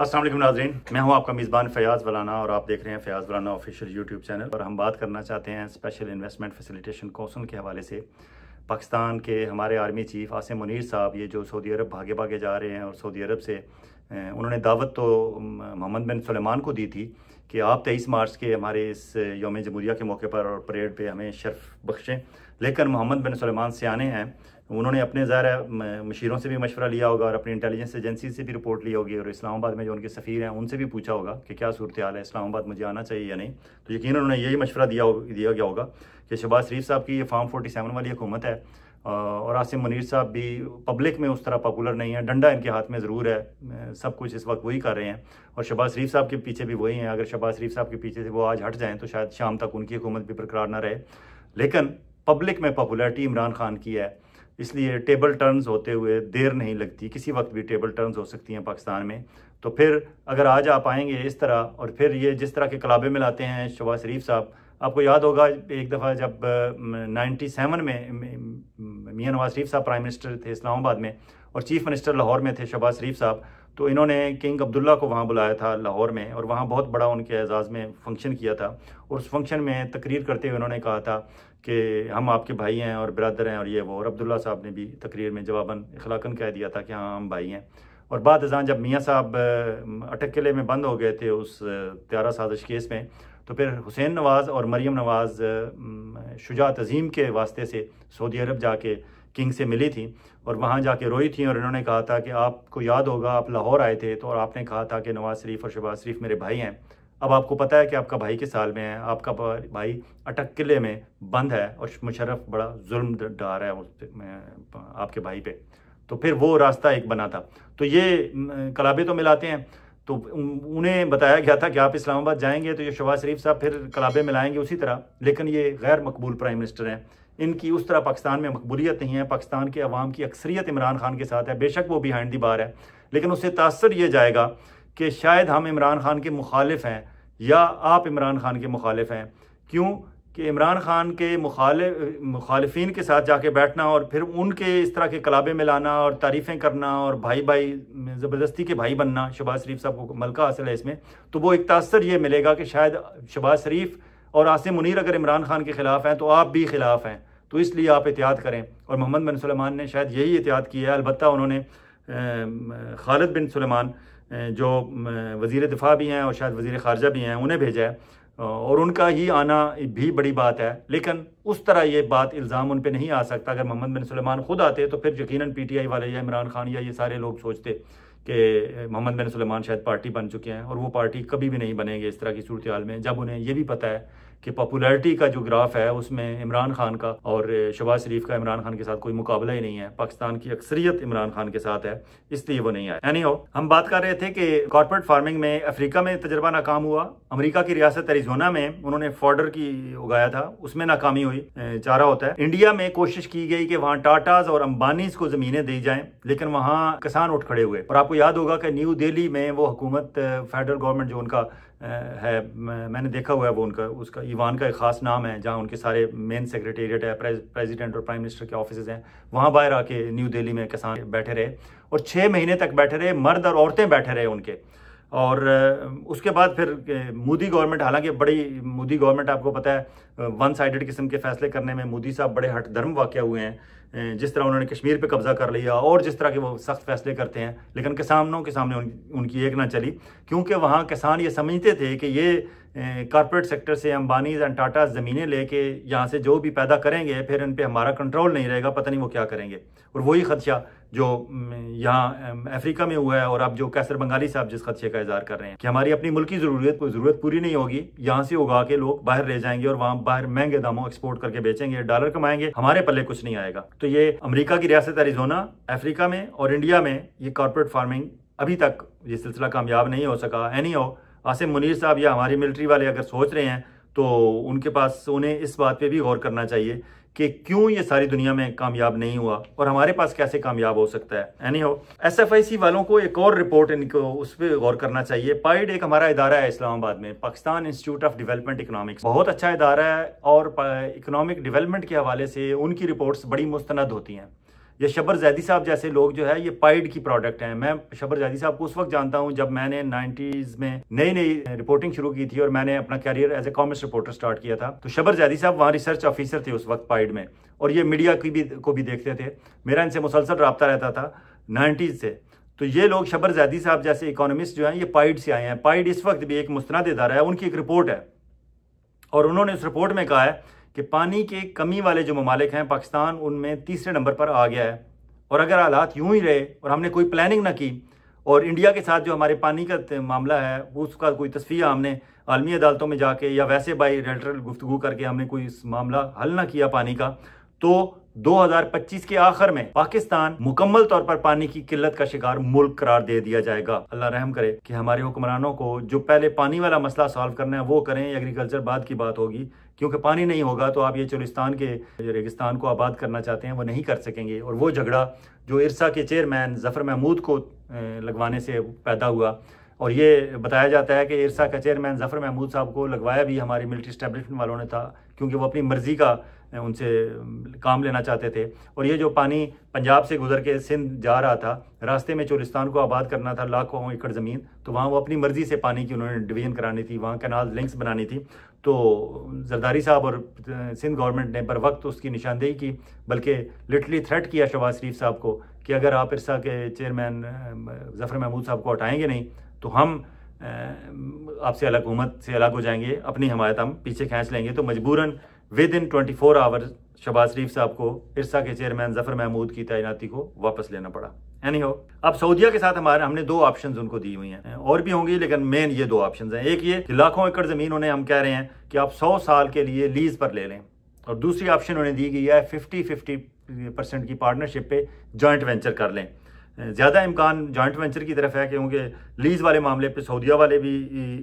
अस्सलाम वालेकुम नाज़रीन, मैं हूं आपका मेज़बान फ़याज़ वलाना और आप देख रहे हैं फ़याज़ वलाना ऑफिशियल यूट्यूब चैनल। और हम बात करना चाहते हैं स्पेशल इन्वेस्टमेंट फैसिलिटेशन काउंसिल के हवाले से। पाकिस्तान के हमारे आर्मी चीफ आसिम मुनीर साहब ये जो सऊदी अरब भागे भागे जा रहे हैं और सऊदी अरब से उन्होंने दावत तो मोहम्मद बिन सुलेमान को दी थी कि आप 23 मार्च के हमारे इस यौम जमहूरिया के मौके पर और परेड पे हमें शर्फ बख्शें। लेकिन मोहम्मद बिन सुलेमान सियाने हैं, उन्होंने अपने ज़ाहिर मशीरों से भी मशवरा लिया होगा और अपनी इंटेलिजेंस एजेंसी से भी रिपोर्ट ली होगी और इस्लामाबाद में जो उनके सफ़ीर हैं उनसे भी पूछा होगा कि क्या सूरत हाल है, इस्लामाबाद मुझे आना चाहिए या नहीं। तो यकीन उन्होंने यही मशवरा दिया गया होगा कि शहबाज शरीफ साहब की ये फार्म 47 वाली हुकूमत है और आसिम मुनीर साहब भी पब्लिक में उस तरह पॉपुलर नहीं है। डंडा इनके हाथ में ज़रूर है, सब कुछ इस वक्त वही कर रहे हैं और शहबाज शरीफ साहब के पीछे भी वही हैं। अगर शहबाज शरीफ साहब के पीछे से वो आज हट जाएँ तो शायद शाम तक उनकी हुकूमत भी बरकरार ना रहे। लेकिन पब्लिक में पॉपुलैरिटी इमरान खान की है, इसलिए टेबल टर्न्स होते हुए देर नहीं लगती। किसी वक्त भी टेबल टर्न्स हो सकती हैं पाकिस्तान में। तो फिर अगर आज आप आएंगे इस तरह और फिर ये जिस तरह के कलाबे में लाते हैं शहबाज शरीफ साहब, आपको याद होगा एक दफ़ा जब 97 में मियां नवाज शरीफ साहब प्राइम मिनिस्टर थे इस्लामाबाद में और चीफ मिनिस्टर लाहौर में थे शहबाज शरीफ साहब, तो इन्होंने किंग अब्दुल्ला को वहाँ बुलाया था लाहौर में और वहाँ बहुत बड़ा उनके एजाज़ में फंक्शन किया था। और उस फंक्शन में तकरीर करते हुए उन्होंने कहा था कि हम आपके भाई हैं और बिरादर हैं और ये वो। और अब्दुल्ला साहब ने भी तकरीर में जवाबन इखलाकन कह दिया था कि हाँ हम भाई हैं। और बाद अज़ां जब मियाँ साहब अटक किले में बंद हो गए थे उस त्यारा साजिश केस में, तो फिर हुसैन नवाज़ और मरियम नवाज़ शुजाअत अज़ीम के वास्ते से सऊदी अरब जाके किंग से मिली थी और वहाँ जाके रोई थी। और इन्होंने कहा था कि आपको याद होगा आप लाहौर आए थे तो और आपने कहा था कि नवाज़ शरीफ और शहबाज शरीफ मेरे भाई हैं। अब आपको पता है कि आपका भाई किस साल में है, आपका भाई अटक किले में बंद है और मुशर्रफ बड़ा जुल्म डा रहा है आपके भाई पे। तो फिर वो रास्ता एक बना था। तो ये कलाबे तो मिलाते हैं। तो उन्हें बताया गया था कि आप इस्लामाबाद जाएंगे तो ये शहबाज शरीफ साहब फिर कलाबे में लाएंगे उसी तरह। लेकिन ये गैर मकबूल प्राइम मिनिस्टर हैं, इनकी उस तरह पाकिस्तान में मकबूलियत नहीं है। पाकिस्तान के अवाम की अक्सरियत इमरान खान के साथ है, बेशक वो बिहाइंड दी बार है, लेकिन उससे तासर ये जाएगा कि शायद हम इमरान खान के मुखालिफ हैं या आप इमरान खान के मुखालिफ हैं। क्यों कि इमरान खान के मुखालिफिन के साथ जाके बैठना और फिर उनके इस तरह के कलाबे में लाना और तारीफ़ें करना और भाई भाई ज़बरदस्ती के भाई बनना, शहबाज शरीफ साहब को मलका हासिल है इसमें। तो वो एक तासर ये मिलेगा कि शायद शहबाज शरीफ और आसिम मुनीर अगर इमरान खान के ख़िलाफ़ हैं तो आप भी ख़िलाफ़ हैं, तो इसलिए आप एहतियात करें। और मोहम्मद बिन सुलेमान ने शायद यही एहतियात की है। अलबत्ता उन्होंने खालिद बिन सुलेमान जो वज़ीर दिफा भी हैं और शायद वज़ीर ख़ारजा भी हैं उन्हें भेजा है और उनका ही आना भी बड़ी बात है। लेकिन उस तरह ये बात इल्ज़ाम उन पर नहीं आ सकता। अगर मोहम्मद बिन सुलेमान खुद आते तो फिर यकीनन PTI वाले या इमरान खान या ये सारे लोग सोचते कि मोहम्मद बिन सुलेमान शायद पार्टी बन चुके हैं और वो पार्टी कभी भी नहीं बनेंगे इस तरह की सूरत हाल में, जब उन्हें ये भी पता है कि पॉपुलैरिटी का जो ग्राफ है उसमें इमरान खान का और शहबाज शरीफ का इमरान खान के साथ कोई मुकाबला ही नहीं है। पाकिस्तान की अक्सरियत इमरान खान के साथ है, इसलिए वो नहीं आए। यानी हम बात कर रहे थे कि कॉर्पोरेट फार्मिंग में अफ्रीका में तजर्बा नाकाम हुआ। अमेरिका की रियासत एरिज़ोना में उन्होंने फॉडर की उगाया था, उसमें नाकामी हुई, चारा होता है। इंडिया में कोशिश की गई कि वहाँ टाटाज और अंबानीज को जमीनें दी जाएं, लेकिन वहाँ किसान उठ खड़े हुए। और आपको याद होगा कि न्यू दिल्ली में वो हुकूमत फेडरल गवर्नमेंट जो उनका है, मैंने देखा हुआ है वो उसका ईवान का एक ख़ास नाम है, जहाँ उनके सारे मेन सेक्रेटेरिएट है, प्रेसिडेंट और प्राइम मिनिस्टर के ऑफिस हैं, वहाँ बाहर आके न्यू दिल्ली में किसान बैठे रहे और 6 महीने तक बैठे रहे, मर्द और औरतें बैठे रहे उनके। और उसके बाद फिर मोदी गवर्नमेंट, हालांकि बड़ी मोदी गवर्नमेंट आपको पता है वन साइडेड किस्म के फैसले करने में मोदी साहब बड़े हट धर्म वाक़या हुए हैं, जिस तरह उन्होंने कश्मीर पे कब्जा कर लिया और जिस तरह के वो सख्त फैसले करते हैं। लेकिन किसानों के सामने उनकी एक ना चली, क्योंकि वहाँ किसान ये समझते थे कि ये कॉर्पोरेट सेक्टर से अंबानीज एंड टाटा ज़मीनें लेके यहाँ से जो भी पैदा करेंगे फिर इन पे हमारा कंट्रोल नहीं रहेगा, पता नहीं वो क्या करेंगे। और वही खदशा जो यहाँ अफ्रीका में हुआ है और अब जो कैसर बंगाली साहब जिस खदशे का इज़हार कर रहे हैं कि हमारी अपनी मुल्क की ज़रूरत पूरी नहीं होगी, यहाँ से उगा के लोग बाहर ले जाएंगे और वहाँ बाहर महंगे दामों एक्सपोर्ट करके बेचेंगे, डॉलर कमाएंगे, हमारे पल्ले कुछ नहीं आएगा। तो ये अमेरिका की रियासत एरिज़ोना, अफ्रीका में और इंडिया में ये कॉर्पोरेट फार्मिंग अभी तक ये सिलसिला कामयाब नहीं हो सका। एनी हो, आसिम मुनीर साहब या हमारी मिलिट्री वाले अगर सोच रहे हैं तो उन्हें इस बात पे भी गौर करना चाहिए कि क्यों ये सारी दुनिया में कामयाब नहीं हुआ और हमारे पास कैसे कामयाब हो सकता है। एनी हो, SFIC वालों को एक और रिपोर्ट इनको उस पर गौर करना चाहिए। पाइड एक हमारा इदारा है इस्लामाबाद में, Pakistan institute of development economics, बहुत अच्छा इदारा है और इकोनॉमिक डेवलपमेंट के हवाले से उनकी रिपोर्ट्स बड़ी मुस्तनद होती हैं। ये शबर जैदी साहब जैसे लोग जो है ये पाइड की प्रोडक्ट हैं। मैं शबर जैदी साहब को उस वक्त जानता हूं जब मैंने 90s में नई नई रिपोर्टिंग शुरू की थी और मैंने अपना career as a commerce reporter start किया था। तो शबर जैदी साहब वहाँ रिसर्च ऑफिसर थे उस वक्त पाइड में, और ये मीडिया को भी देखते थे। मेरा इनसे मुसलसल रब्ता रहता था 90s से। तो ये लोग शबर जैदी साहब जैसे इकोनॉमिस्ट जो हैं ये पाइड से आए हैं। पाइड इस वक्त भी एक मुस्तनद इदारा है, उनकी एक रिपोर्ट है और उन्होंने उस रिपोर्ट में कहा है कि पानी के कमी वाले जो ममालिक हैं पाकिस्तान उनमें तीसरे नंबर पर आ गया है। और अगर हालात यूं ही रहे और हमने कोई प्लानिंग ना की और इंडिया के साथ जो हमारे पानी का मामला है उसका कोई तस्फिया हमने आलमी अदालतों में जाके या वैसे बायलैटरल गुफ्तगू करके हमने कोई मामला हल ना किया पानी का, तो 2025 के आखिर में पाकिस्तान मुकम्मल तौर पर पानी की किल्लत का शिकार मुल्क करार दे दिया जाएगा। अल्लाह रहम करे कि हमारे हुक्मरानों को जो पहले पानी वाला मसला सॉल्व करना है वो करें, एग्रीकल्चर बाद की बात होगी, क्योंकि पानी नहीं होगा तो आप ये चोलिस्तान के रेगिस्तान को आबाद करना चाहते हैं वो नहीं कर सकेंगे। और वो झगड़ा जो इरसा के चेयरमैन जफर महमूद को लगवाने से पैदा हुआ, और ये बताया जाता है कि इरसा का चेयरमैन जफर महमूद साहब को लगवाया भी हमारी मिलिट्री स्टैब्लिशमेंट वालों ने था, क्योंकि वो अपनी मर्जी का उनसे काम लेना चाहते थे। और ये जो पानी पंजाब से गुजर के सिंध जा रहा था, रास्ते में चोलिस्तान को आबाद करना था, लाखों एकड़ ज़मीन, तो वहाँ वो अपनी मर्जी से पानी की उन्होंने डिवीजन करानी थी, वहाँ कैनाल लिंक्स बनानी थी। तो जरदारी साहब और सिंध गवर्नमेंट ने बर वक्त उसकी निशानदेही की, बल्कि लिटरली थ्रेट किया शहबाज शरीफ साहब को कि अगर आप इरसा के चेयरमैन जफर महमूद साहब को हटाएंगे नहीं तो हम आपसे अलग हुकूमत से अलग हो जाएंगे, अपनी हमायत हम पीछे खींच लेंगे। तो मजबूरन विद इन 24 आवर्स शहबाज शरीफ साहब को इरसा के चेयरमैन जफर महमूद की तैनाती को वापस लेना पड़ा। एनीहो, अब सऊदीया के साथ हमने दो ऑप्शंस उनको दी हुई हैं, और भी होंगी लेकिन मेन ये दो ऑप्शंस हैं। एक ये कि लाखों एकड़ जमीन उन्हें हम कह रहे हैं कि आप 100 साल के लिए लीज पर ले लें, और दूसरी ऑप्शन उन्हें दी गई है 50-50% की पार्टनरशिप पे जॉइंट वेंचर कर लें। ज़्यादा इम्कान जॉइंट वेंचर की तरफ है, क्योंकि लीज वाले मामले पे सऊदीया वाले भी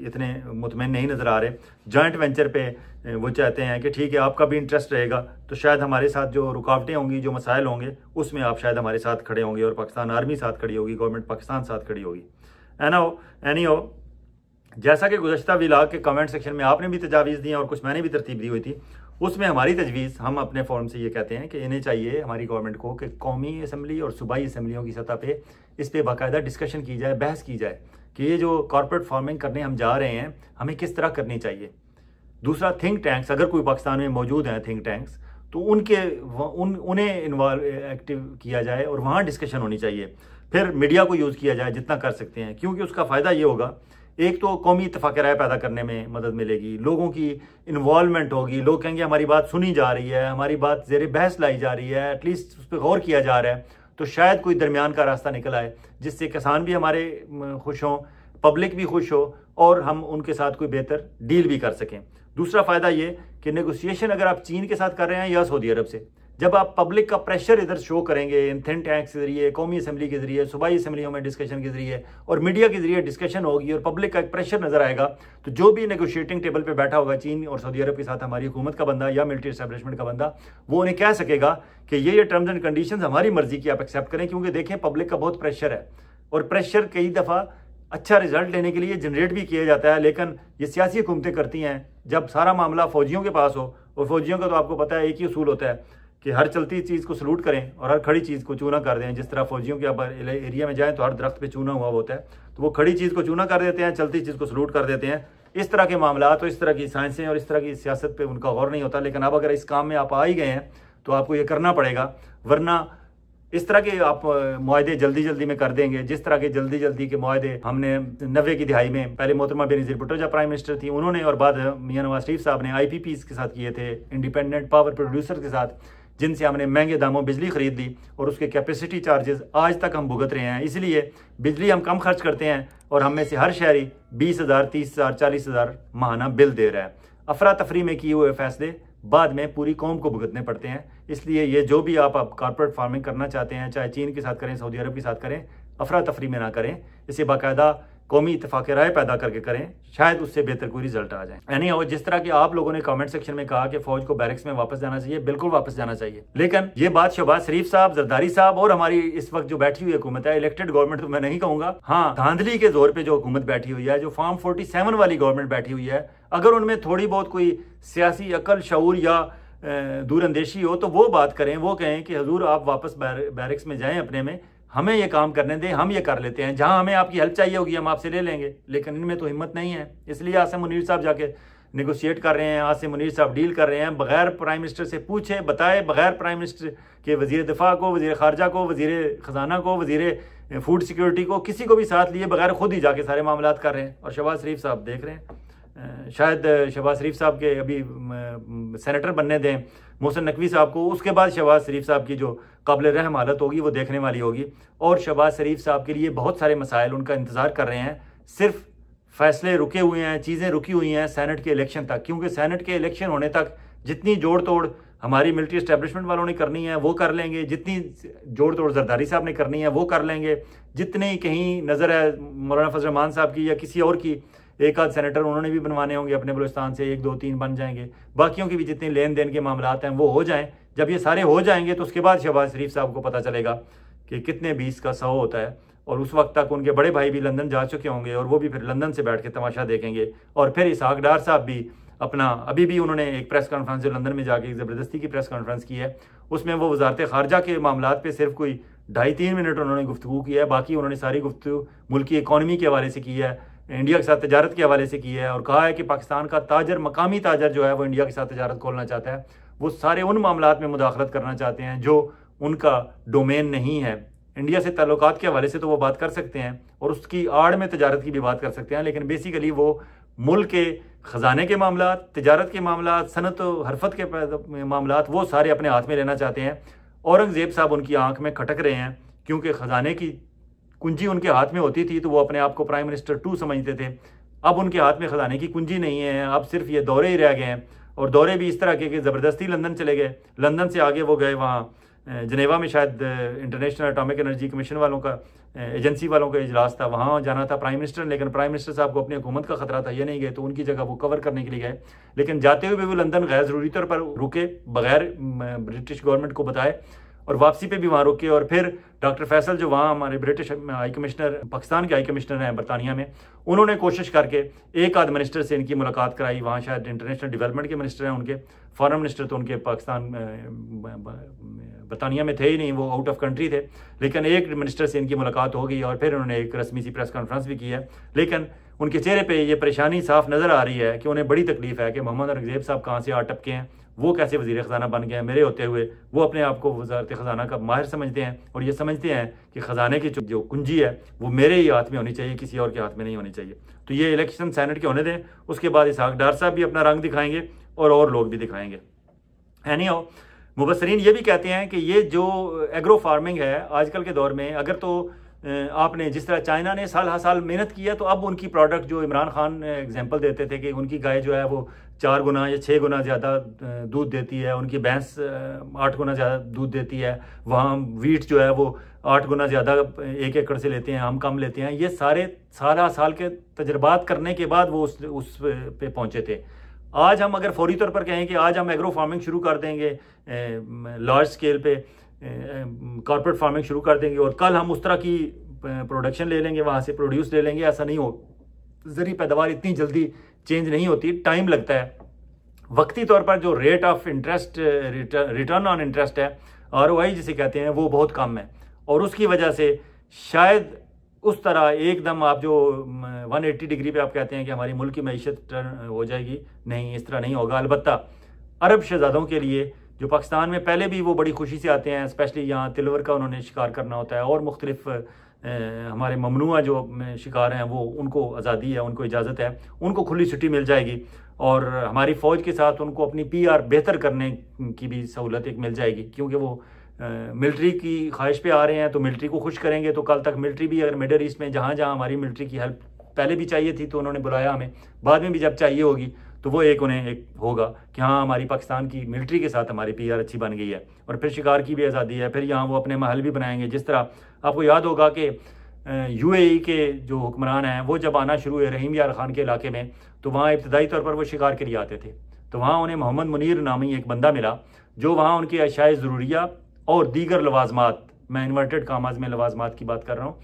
इतने मुतमईन नहीं नज़र आ रहे। जॉइंट वेंचर पे वो चाहते हैं कि ठीक है आपका भी इंटरेस्ट रहेगा तो शायद हमारे साथ जो रुकावटें होंगी, जो मसाइल होंगे, उसमें आप शायद हमारे साथ खड़े होंगे और पाकिस्तान आर्मी साथ खड़ी होगी, गवर्नमेंट पाकिस्तान साथ खड़ी होगी। एनीहो, जैसा कि गुज़श्ता व्लॉग के कमेंट सेक्शन में आपने भी तजावीज़ दी हैं और कुछ मैंने भी तरतीब दी हुई थी, उसमें हमारी तजवीज़ हम अपने फॉर्म से ये कहते हैं कि इन्हें चाहिए हमारी गवर्नमेंट को कि कौमी असम्बली और सूबाई असम्बलियों की सतह पे इस पर बाकायदा डिस्कशन की जाए, बहस की जाए कि ये जो कॉर्पोरेट फार्मिंग करने हम जा रहे हैं हमें किस तरह करनी चाहिए। दूसरा, थिंक टैंक्स अगर कोई पाकिस्तान में मौजूद हैं थिंक टैंक्स, तो उन्हें इन्वॉल्व एक्टिव किया जाए और वहाँ डिस्कशन होनी चाहिए। फिर मीडिया को यूज़ किया जाए जितना कर सकते हैं, क्योंकि उसका फ़ायदा ये होगा, एक तो कौमी इत्तेफाक राय पैदा करने में मदद मिलेगी, लोगों की इन्वॉल्वमेंट होगी, लोग कहेंगे हमारी बात सुनी जा रही है, हमारी बात ज़ेरे बहस लाई जा रही है, एटलीस्ट उस पर गौर किया जा रहा है, तो शायद कोई दरमियान का रास्ता निकल आए जिससे किसान भी हमारे खुश हों, पब्लिक भी खुश हो और हम उनके साथ कोई बेहतर डील भी कर सकें। दूसरा फ़ायदा ये कि नेगोशिएशन अगर आप चीन के साथ कर रहे हैं या सऊदी अरब से, जब आप पब्लिक का प्रेशर इधर शो करेंगे इन थिंक टैंक्स के जरिए, कौमी असम्बली के जरिए, सूबाई असम्बलियों में डिस्कशन के जरिए और मीडिया के जरिए डिस्कशन होगी और पब्लिक का एक प्रेशर नजर आएगा, तो जो भी नेगोशिएटिंग टेबल पे बैठा होगा चीन और सऊदी अरब के साथ हमारी हुकूमत का बंदा या मिलिट्री एस्टैब्लिशमेंट का बंदा, वो उन्हें कह सकेगा कि ये टर्म्स एंड कंडीशंस हमारी मर्जी की आप एक्सेप्ट करें, क्योंकि देखें पब्लिक का बहुत प्रेशर है और प्रेशर कई दफ़ा अच्छा रिजल्ट लेने के लिए जनरेट भी किया जाता है, लेकिन ये सियासी हुकूमतें करती हैं जब सारा मामला फौजियों के पास हो, और फौजियों का तो आपको पता है एक ही उसूल होता है कि हर चलती चीज़ को सलूट करें और हर खड़ी चीज़ को चूना कर दें। जिस तरह फौजियों के एरिया में जाएं तो हर दरख्त पे चूना हुआ होता है, तो वो खड़ी चीज़ को चूना कर देते हैं, चलती चीज़ को सलूट कर देते हैं। इस तरह के मामला तो इस तरह की साइंसें और इस तरह की सियासत पे उनका गौर नहीं होता। लेकिन अब अगर इस काम में आप आ ही गए हैं तो आपको ये करना पड़ेगा, वरना इस तरह के आप मुआहदे जल्दी जल्दी में कर देंगे, जिस तरह के जल्दी के मुआहदे हमने 90 की दिहाई में, पहले मोहतरमा बेनज़ीर भुट्टो जब प्राइम मिनिस्टर थी उन्होंने, और बाद मियां नवाज शरीफ साहब ने IPPs के साथ किए थे, इंडिपेंडेंट पावर प्रोड्यूसर के साथ, जिनसे हमने महंगे दामों बिजली खरीद ली और उसके कैपेसिटी चार्जेस आज तक हम भुगत रहे हैं। इसलिए बिजली हम कम खर्च करते हैं और हम में से हर शहरी 20,000, 30,000, 40,000 माहाना बिल दे रहा है। अफरा तफरी में किए हुए फैसले बाद में पूरी कौम को भुगतने पड़ते हैं। इसलिए ये जो भी आप कॉर्पोरेट फार्मिंग करना चाहते हैं, चाहे चीन के साथ करें, सऊदी अरब के साथ करें, अफरा तफरी में ना करें, इसे बाकायदा कौमी इत्तेफाक राय पैदा करके करें, शायद उससे बेहतर कोई रिजल्ट आ जाए। यानी और जिस तरह की आप लोगों ने कमेंट सेक्शन में कहा कि फौज को बैरक्स में वापस जाना चाहिए, बिल्कुल वापस जाना चाहिए, लेकिन ये बात शहबाज शरीफ साहब, जरदारी साहब और हमारी इस वक्त जो बैठी हुई हुकूमत है, इलेक्टेड गवर्नमेंट तो मैं नहीं कहूंगा, हाँ धांधली के जोर पे जो हुकूमत बैठी हुई है, जो फॉर्म 47 वाली गवर्नमेंट बैठी हुई है, अगर उनमें थोड़ी बहुत कोई सियासी अकल, शऊर या दूरअंदेशी हो तो वो बात करें, वो कहें कि हुजूर आप वापस बैरिक्स में जाएं अपने में, हमें ये काम करने दें, हम ये कर लेते हैं, जहां हमें आपकी हेल्प चाहिए होगी हम आपसे ले लेंगे। लेकिन इनमें तो हिम्मत नहीं है, इसलिए आसिम मुनीर साहब जाके नेगोशिएट कर रहे हैं, आसिम मुनीर साहब डील कर रहे हैं बगैर प्राइम मिनिस्टर से पूछे बताए, बगैर प्राइम मिनिस्टर के वजीर दिफा को, वजीर खारजा को, वजीर ख़जाना को, वजीर फूड सिक्योरिटी को, किसी को भी साथ लिए बगैर खुद ही जाके सारे मामला कर रहे हैं। और शहबाज शरीफ साहब देख रहे हैं, शायद शहबाज शरीफ साहब के अभी सेनेटर बनने दें मोहसिन नकवी साहब को, उसके बाद शहबाज शरीफ साहब की जो काबिल रहम हालत होगी वो देखने वाली होगी। और शहबाज शरीफ साहब के लिए बहुत सारे मसाइल उनका इंतज़ार कर रहे हैं, सिर्फ फैसले रुके हुए हैं, चीज़ें रुकी हुई हैं सेनेट के इलेक्शन तक, क्योंकि सेनेट के इलेक्शन होने तक जितनी जोड़ तोड़ हमारी मिलिट्री एस्टेब्लिशमेंट वालों ने करनी है वो कर लेंगे, जितनी जोड़ तोड़ जरदारी साहब ने करनी है वो कर लेंगे, जितनी कहीं नज़र है मौलाना फजल रहमान साहब की या किसी और की, एक आध सेनेटर उन्होंने भी बनवाने होंगे अपने बलूचिस्तान से, 1 2 3 बन जाएंगे, बाकियों की भी जितने लेन देन के मामला हैं वो हो जाएं। जब ये सारे हो जाएंगे तो उसके बाद शहबाज शरीफ साहब को पता चलेगा कि कितने 20 का 100 होता है, और उस वक्त तक उनके बड़े भाई भी लंदन जा चुके होंगे और वो भी फिर लंदन से बैठ के तमाशा देखेंगे। और फिर इसहाक डार साहब भी अपना, अभी भी उन्होंने एक प्रेस कॉन्फ्रेंस जो लंदन में जाके ज़बरदस्ती की प्रेस कॉन्फ्रेंस की है, उसमें वो वजारत खारजा के मामला पे सिर्फ कोई 2.5-3 मिनट उन्होंने गुफ्तगू की है, बाकी उन्होंने सारी गुफ्तगू मुल्क की इकॉनमी के हवाले से की है, इंडिया के साथ तजारत के हवाले से की है, और कहा है कि पाकिस्तान का ताजर, मकामी ताजर जो है वो इंडिया के साथ तजारत खोलना चाहता है, वो सारे उन मामलात में मुदाखलत करना चाहते हैं जो उनका डोमेन नहीं है। इंडिया से ताल्लुकात के हवाले से तो वो बात कर सकते हैं और उसकी आड़ में तजारत की भी बात कर सकते हैं, लेकिन बेसिकली वो मुल्क के ख़जाने के मामला, तजारत के मामला, सनत हरफत के मामला, वो सारे अपने हाथ में लेना चाहते हैं। औरंगज़ेब साहब उनकी आंख में खटक रहे हैं, क्योंकि ख़जाने की कुंजी उनके हाथ में होती थी तो वो अपने आप को प्राइम मिनिस्टर 2 समझते थे। अब उनके हाथ में ख़जाने की कुंजी नहीं है, अब सिर्फ ये दौरे ही रह गए हैं, और दौरे भी इस तरह के कि ज़बरदस्ती लंदन चले गए, लंदन से आगे वो गए वहाँ जनेवा में, शायद इंटरनेशनल एटॉमिक एनर्जी कमीशन वालों का, एजेंसी वालों का इजलास था, वहाँ जाना था प्राइम मिनिस्टर, लेकिन प्राइम मिनिस्टर साहब को अपनी हुकूमत का खतरा था, ये नहीं गए, तो उनकी जगह वो कवर करने के लिए गए। लेकिन जाते हुए भी वो लंदन गैर ज़रूरी तौर पर रुके, बगैर ब्रिटिश गवर्नमेंट को बताए, और वापसी पे भी वहाँ रुके। और फिर डॉक्टर फैसल जो वहाँ हमारे ब्रिटिश हाई कमिश्नर, पाकिस्तान के हाई कमिश्नर हैं बरतानिया में, उन्होंने कोशिश करके एक आध मिनिस्टर से इनकी मुलाकात कराई, वहाँ शायद इंटरनेशनल डेवलपमेंट के मिनिस्टर हैं उनके, फॉरेन मिनिस्टर तो उनके पाकिस्तान बरतानिया में थे ही नहीं, वो आउट ऑफ कंट्री थे, लेकिन एक मिनिस्टर से इनकी मुलाकात हो गई और फिर उन्होंने एक रस्मी सी प्रेस कॉन्फ्रेंस भी की है। लेकिन उनके चेहरे पे ये परेशानी साफ नज़र आ रही है कि उन्हें बड़ी तकलीफ है कि मोहम्मद औरंगज़ेब साहब कहाँ से आ टपके हैं, वो कैसे वज़ीर ख़जाना बन गए हैं मेरे होते हुए। वो अपने आप को वज़ारत ख़जाना का माहिर समझते हैं और ये समझते हैं कि ख़जाने की जो कुंजी है वो मेरे ही हाथ में होनी चाहिए, किसी और के हाथ में नहीं होनी चाहिए। तो ये इलेक्शन सेनेट के होने दें, उसके बाद इसहाक डार साहब भी अपना रंग दिखाएंगे और लोग भी दिखाएंगे। एनीहाउ, मुबसरीन ये भी कहते हैं कि ये जो एग्रो फार्मिंग है आजकल के दौर में, अगर तो आपने जिस तरह चाइना ने साल हर साल मेहनत की है, तो अब उनकी प्रोडक्ट जो इमरान खान एग्जांपल देते थे कि उनकी गाय जो है वो 4 गुना या 6 गुना ज़्यादा दूध देती है, उनकी भैंस 8 गुना ज़्यादा दूध देती है, वहाँ वीट जो है वो 8 गुना ज़्यादा 1 एकड़ से लेते हैं, हम कम लेते हैं। ये सारा साल के तजर्बात करने के बाद वो उस पे पहुँचे थे। आज हम अगर फौरी तौर पर कहें कि आज हम एग्रो फार्मिंग शुरू कर देंगे, लार्ज स्केल पे कॉर्पोरेट फार्मिंग शुरू कर देंगे और कल हम उस तरह की प्रोडक्शन ले लेंगे, वहाँ से प्रोड्यूस ले लेंगे, ऐसा नहीं हो। ज़रूरी पैदावार इतनी जल्दी चेंज नहीं होती, टाइम लगता है। वक्ती तौर पर जो rate of interest, return on interest है, ROI जिसे कहते हैं, वो बहुत कम है, और उसकी वजह से शायद उस तरह एकदम आप जो 180 डिग्री पे आप कहते हैं कि हमारी मुल्क की मईशत टर्न हो जाएगी, नहीं, इस तरह नहीं होगा। अलबत्ता अरब शहजादों के लिए जो पाकिस्तान में पहले भी वो बड़ी खुशी से आते हैं, स्पेशली यहाँ तिलवर का उन्होंने शिकार करना होता है, और मुख्तलिफ हमारे ममनुआ जो शिकार हैं वो उनको आज़ादी है, उनको इजाज़त है, उनको खुली छुट्टी मिल जाएगी, और हमारी फ़ौज के साथ उनको अपनी PR बेहतर करने की भी सहूलत एक मिल जाएगी, क्योंकि वो मिलिट्री की ख्वाहिश पे आ रहे हैं, तो मिलिट्री को खुश करेंगे तो कल तक मिलिट्री भी, अगर मिडल ईस्ट में जहाँ जहाँ हमारी मिलिट्री की हेल्प पहले भी चाहिए थी तो उन्होंने बुलाया हमें, बाद में भी जब चाहिए होगी तो वो उन्हें एक होगा कि हाँ हमारी पाकिस्तान की मिलिट्री के साथ हमारी PR अच्छी बन गई है, और फिर शिकार की भी आज़ादी है। फिर यहाँ वो अपने महल भी बनाएंगे। जिस तरह आपको याद होगा कि UAE के जो हुक्मरान हैं वो जब आना शुरू हुए रहीम यार खान के इलाके में, तो वहाँ इब्तदाई तौर पर वो शिकार के लिए आते थे, तो वहाँ उन्हें मोहम्मद मुनीर नामी एक बंदा मिला जो वहाँ उनकी अशाए ज़रूरिया और दीगर लवाजमात, मैं इन्वर्टेड कामाज में लवाजमात की बात कर रहा हूँ,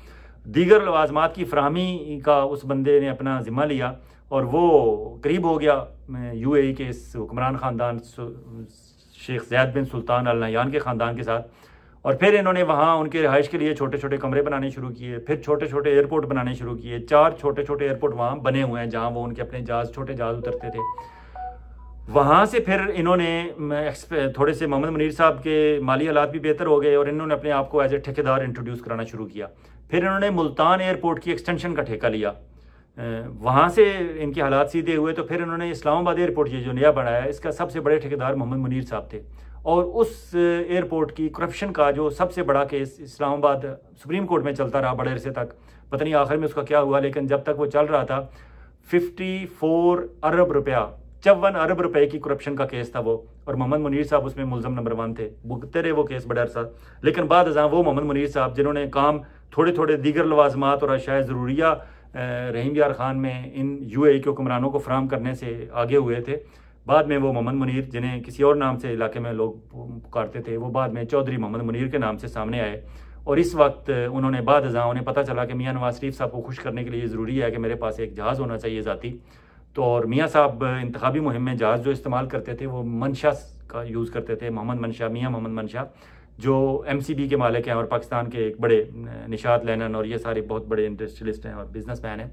दीगर लवाजमात की फराहमी का उस बंदे ने अपना ज़िम्मा लिया, और वो करीब हो गया UAE के इस हुक्मरान ख़ानदान शेख ज़ैद बिन सुल्तान अल नहयान के ख़ानदान के साथ। और फिर इन्होंने वहाँ उनके रिहाइश के लिए छोटे छोटे कमरे बनाने शुरू किए, फिर छोटे छोटे एयरपोर्ट बनाने शुरू किए। 4 छोटे छोटे एयरपोर्ट वहाँ बने हुए हैं जहाँ वो उनके अपने जहाज़, छोटे जहाज़ उतरते थे। वहाँ से फिर इन्होंने थोड़े से मोहम्मद मुनीर साहब के माली हालात भी बेहतर हो गए और इन्होंने अपने आप को एज ए ठेकेदार इंट्रोड्यूस कराना शुरू किया। फिर इन्होंने मुल्तान एयरपोर्ट की एक्सटेंशन का ठेका लिया, वहाँ से इनके हालात सीधे हुए। तो फिर इन्होंने इस्लामाबाद एयरपोर्ट ये जो नया बनाया, इसका सबसे बड़े ठेकेदार मोहम्मद मुनीर साहब थे। और उस एयरपोर्ट की करप्शन का जो सबसे बड़ा केस इस्लामाबाद सुप्रीम कोर्ट में चलता रहा बड़े अरसे तक, पता नहीं आखिर में उसका क्या हुआ, लेकिन जब तक वो चल रहा था 54 अरब रुपया, 54 अरब रुपए की करप्शन का केस था वो, और मोहम्मद मुनीर साहब उसमें मुलजम नंबर 1 थे। भुगते रहे वो केस बड़े अरसा, लेकिन बाद अज़ां वो मोहम्मद मुनीर साहब जिन्होंने काम थोड़े थोड़े दीगर लवाजमात और शायद ज़रूरिया रहीम यार खान में इन UAE के हुक्मरानों को फराम करने से आगे हुए थे, बाद में वो मोहम्मद मुनीर, जिन्हें किसी और नाम से इलाके में लोग पुकारते थे, वो बाद में चौधरी मोहम्मद मुनीर के नाम से सामने आए। और इस वक्त उन्होंने बाद अज़ां उन्हें पता चला कि मियाँ नवाज शरीफ साहब को खुश करने के लिए ज़रूरी है कि मेरे पास एक जहाज़ होना चाहिए ज़ाती। तो और मियाँ साहब इंतखाबी मुहिम में जहाज़ जो इस्तेमाल करते थे वो मंशा का यूज़ करते थे, मोहम्मद मंशा, मियाँ मोहम्मद मंशा, जो MCB के मालिक हैं और पाकिस्तान के एक बड़े निशात लेनन और ये सारे बहुत बड़े इंडस्ट्रियलिस्ट हैं और बिजनेसमैन हैं।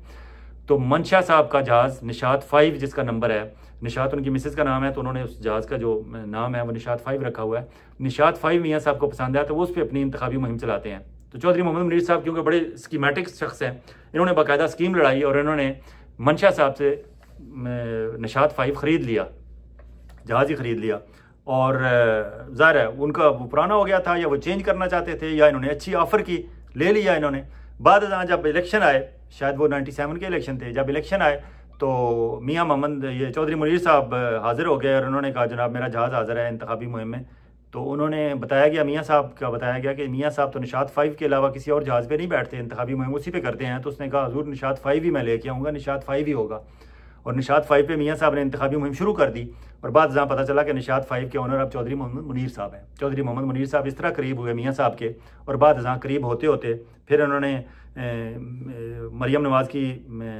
तो मंशा साहब का जहाज़ निशात 5 जिसका नंबर है, निशात उनकी मिसेस का नाम है, तो उन्होंने उस जहाज़ का जो नाम है वो निशात 5 रखा हुआ है। निशात 5 मियाँ साहब को पसंद है तो वो उस पर अपनी इंतखाबी मुहिम चलाते हैं। तो चौधरी मोहम्मद मुनीर साहब क्योंकि बड़े स्कीमेटिक शख्स हैं, इन्होंने बाकायदा स्कीम लड़ाई और इन्होंने मंशा साहब से निशात 5 ख़रीद लिया, जहाज़ ही ख़रीद लिया। और ज़ाहिर है उनका वो पुराना हो गया था, या वो चेंज करना चाहते थे, या इन्होंने अच्छी ऑफ़र की, ले लिया इन्होंने। बाद जब इलेक्शन आए, शायद वो 97 के इलेक्शन थे, जब इलेक्शन आए तो मियाँ मोहम्मद ये चौधरी मुनीर साहब हाज़िर हो गए और उन्होंने कहा जनाब मेरा जहाज़ हाज़िर है इंतखाबी मुहिम में। तो उन्होंने बताया गया, मियाँ साहब का बताया गया कि मियाँ साहब तो निशात 5 के अलावा किसी और जहाज़ पे नहीं बैठते, इंतखाबी मुहिम उसी पे करते हैं। तो उसने कहा हजूर निशात 5 ही मैं लेके आऊँगा, निशात 5 ही होगा। और निशात 5 पे मियाँ साहब ने इंतखाबी मुहिम शुरू कर दी। और बाद जहाँ पता चला कि निशात 5 के ओनर अब चौधरी मोहम्मद मुनीर साहब हैं। चौधरी मोहम्मद मुनीर साहब इस तरह करीब हुए मियाँ साहब के, और बाद जहाँ करीब होते होते फिर उन्होंने मरियम नवाज़ की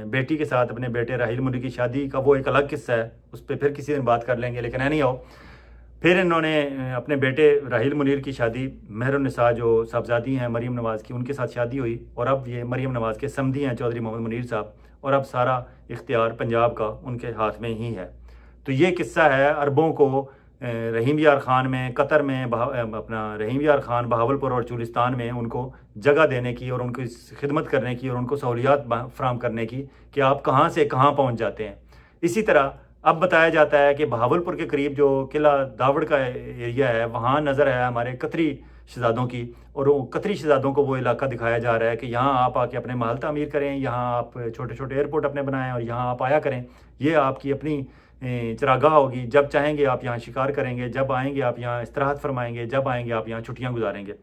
बेटी के साथ अपने बेटे राहिल मुनीर की शादी का, वो एक अलग किस्सा है, उस पर फिर किसी दिन बात कर लेंगे, लेकिन नहीं आओ। फिर इन्होंने अपने बेटे राहिल मुनीर की शादी मेहरुन्निसा जो साहबजादी हैं मरियम नवाज़ की, उनके साथ शादी हुई। और अब ये मरियम नवाज़ के समधी हैं चौधरी मोहम्मद मुनीर साहब, और अब सारा इख्तियार पंजाब का उनके हाथ में ही है। तो ये किस्सा है अरबों को रहीम यार खान में, कतर में अपना रहीम यार खान बहावलपुर और चुलिस्तान में उनको जगह देने की और उनकी खिदमत करने की और उनको सहूलियात फराम करने की, कि आप कहाँ से कहाँ पहुँच जाते हैं। इसी तरह अब बताया जाता है कि बहावलपुर के करीब जो किला दावड़ का एरिया है, वहाँ नज़र है हमारे कतरी शहजादों की, और वो कतरी शहजादों को वो इलाका दिखाया जा रहा है कि यहाँ आप आके अपने महल तामीर करें, यहाँ आप छोटे छोटे एयरपोर्ट अपने बनाएं और यहाँ आप आया करें। ये आपकी अपनी चरागाह होगी, जब चाहेंगे आप यहाँ शिकार करेंगे, जब आएंगे आप यहाँ इस्तराहत फरमाएंगे, जब आएंगे आप यहाँ छुट्टियाँ गुजारेंगे।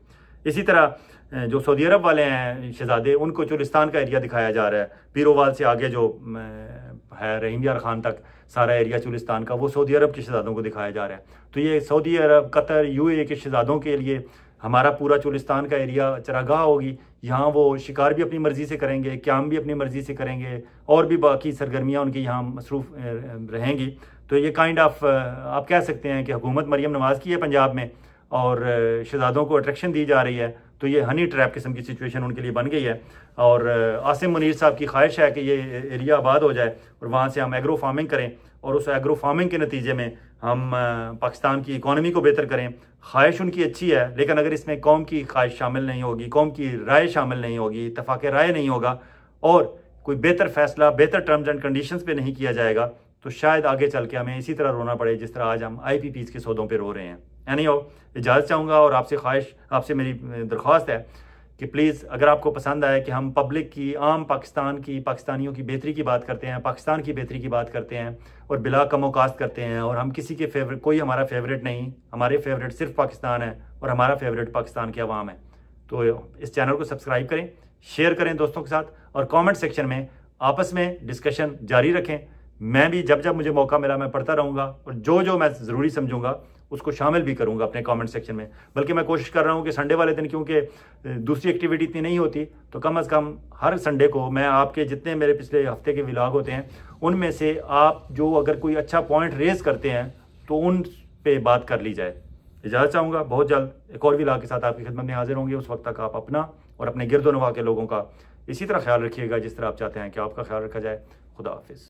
इसी तरह जो सऊदी अरब वाले हैं शहजादे, उनको चुलिस्तान का एरिया दिखाया जा रहा है, पीरोवाल से आगे जो है रहीम यार खान तक सारा एरिया चुलिस्तान का, वो सऊदी अरब के शहजादों को दिखाया जा रहा है। तो ये सऊदी अरब, कतर, UAE के शहजादों के लिए हमारा पूरा चुलिस्तान का एरिया चरागाह होगी। यहाँ वो शिकार भी अपनी मर्ज़ी से करेंगे, क़याम भी अपनी मर्ज़ी से करेंगे, और भी बाकी सरगर्मियाँ उनकी यहाँ मसरूफ़ रहेंगी। तो ये काइंड ऑफ आप कह सकते हैं कि हुकूमत मरियम नवाज़ की है पंजाब में, और शहजादों को अट्रैक्शन दी जा रही है। तो ये हनी ट्रैप किस्म की सिचुएशन उनके लिए बन गई है। और आसिम मुनीर साहब की ख्वाहिश है कि ये एरिया आबाद हो जाए और वहाँ से हम एग्रो फार्मिंग करें, और उस एग्रो फार्मिंग के नतीजे में हम पाकिस्तान की इकॉनमी को बेहतर करें। ख्वाहिश उनकी अच्छी है, लेकिन अगर इसमें कौम की ख्वाहिश शामिल नहीं होगी, कौम की राय शामिल नहीं होगी, इत्तफाक राय नहीं होगा, और कोई बेहतर फैसला बेहतर टर्म्स एंड कंडीशंस पे नहीं किया जाएगा, तो शायद आगे चल के हमें इसी तरह रोना पड़े जिस तरह आज हम IPPs के सौदों पे रो रहे हैं। यानी इजाज़त चाहूँगा, और आपसे मेरी दरख्वास्त है कि प्लीज़ अगर आपको पसंद आए कि हम पब्लिक की, आम पाकिस्तान की, पाकिस्तानियों की बेहतरी की बात करते हैं, पाकिस्तान की बेहतरी की बात करते हैं और बिला कमोकास्त करते हैं, और हम किसी के फेवरेट, कोई हमारा फेवरेट नहीं, हमारे फेवरेट सिर्फ पाकिस्तान है और हमारा फेवरेट पाकिस्तान के अवाम है, तो इस चैनल को सब्सक्राइब करें, शेयर करें दोस्तों के साथ, और कमेंट सेक्शन में आपस में डिस्कशन जारी रखें। मैं भी जब जब मुझे मौका मिला मैं पढ़ता रहूँगा, और जो मैं ज़रूरी समझूंगा उसको शामिल भी करूंगा अपने कमेंट सेक्शन में। बल्कि मैं कोशिश कर रहा हूं कि संडे वाले दिन, क्योंकि दूसरी एक्टिविटी इतनी नहीं होती, तो कम से कम हर संडे को मैं आपके जितने मेरे पिछले हफ्ते के व्लॉग होते हैं उनमें से आप जो अगर कोई अच्छा पॉइंट रेज करते हैं तो उन पर बात कर ली जाए। इजाज़त चाहूँगा, बहुत जल्द एक और व्लॉग के साथ आपकी खिदमत में हाजिर होंगे। उस वक्त तक आप अपना और अपने गिरदोनवा के लोगों का इसी तरह ख्याल रखिएगा जिस तरह आप चाहते हैं कि आपका ख्याल रखा जाए। खुदा हाफिज़।